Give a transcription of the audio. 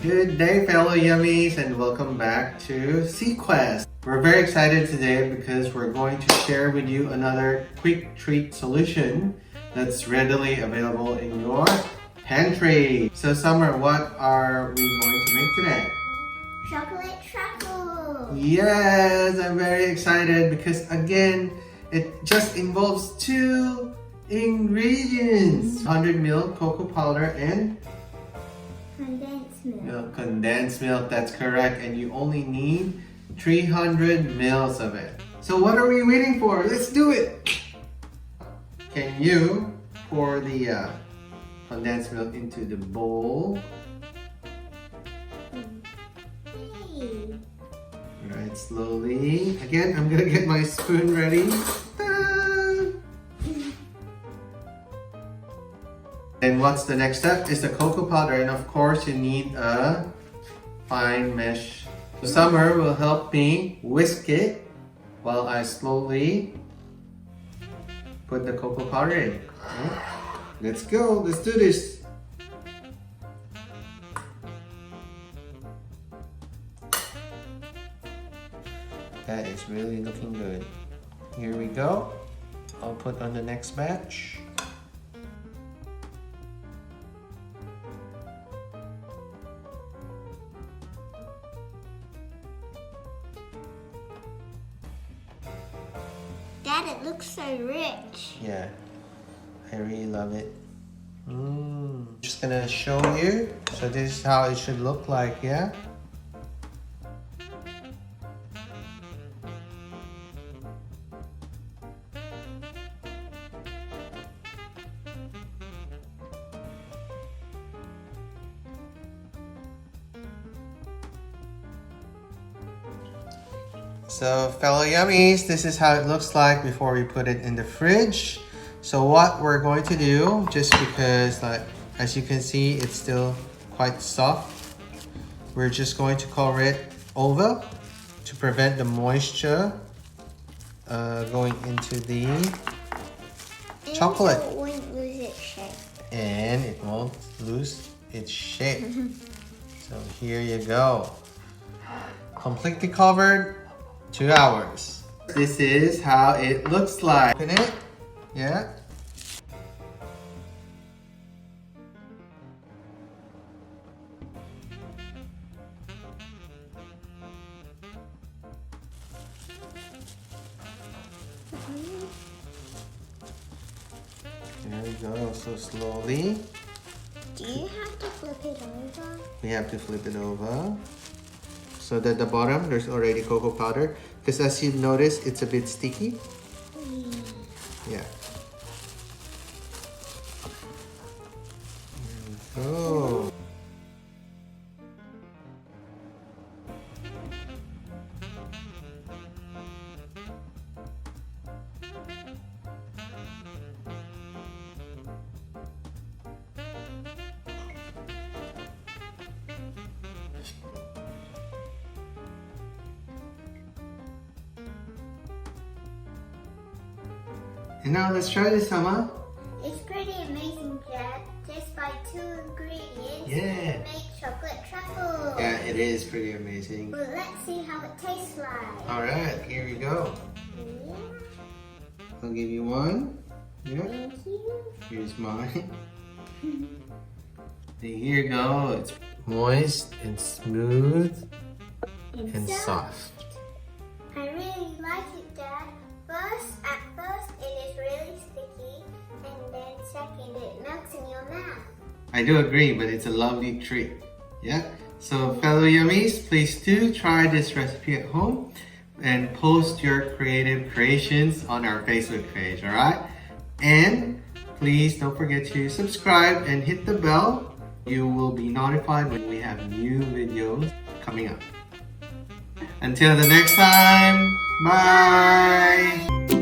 Good day, fellow yummies, and welcome back to Sequest. We're very excited today because we're going to share with you another quick treat solution that's readily available in your pantry. So Summer, what are we going to make today? Chocolate truffles! Yes, I'm very excited because again, it just involves two ingredients. 100 ml cocoa powder and Condensed milk. Condensed milk, that's correct. And you only need 300 mils of it. So what are we waiting for? Let's do it! Can you pour the condensed milk into the bowl? Hey. Right, slowly. Again, I'm gonna get my spoon ready. And what's the next step? Is the cocoa powder, and of course you need a fine mesh. So Summer will help me whisk it while I slowly put the cocoa powder in. Okay. Let's go, let's do this. That is really looking good. Here we go. I'll put on the next batch. Dad, it looks so rich. Yeah, I really love it. Just gonna show you. So this is how it should look like, yeah? So fellow yummies, this is how it looks like before we put it in the fridge. So what we're going to do, just because as you can see, it's still quite soft, we're just going to cover it over to prevent the moisture going into the chocolate. It won't lose its shape. And it won't lose its shape. So here you go. Completely covered. 2 hours. This is how it looks like. Open it. Yeah. There we go. So slowly. Do you have to flip it over? We have to flip it over. So that the bottom, there's already cocoa powder. Because as you notice, it's a bit sticky. Yeah. There we go. And now let's try this, Summer. It's pretty amazing, Dad. Just by 2 ingredients, Yeah. you can make chocolate truffles. Yeah, it is pretty amazing. Well, let's see how it tastes like. Alright, here we go. Yeah. I'll give you one. Yeah. Thank you. Here's mine. Here you go. It's moist and smooth and soft. I really like it, Dad. At first, it is really sticky, and then second, it melts in your mouth. I do agree, but it's a lovely treat. Yeah? So fellow yummies, please do try this recipe at home and post your creative creations on our Facebook page, alright? And please don't forget to subscribe and hit the bell. You will be notified when we have new videos coming up. Until the next time, bye!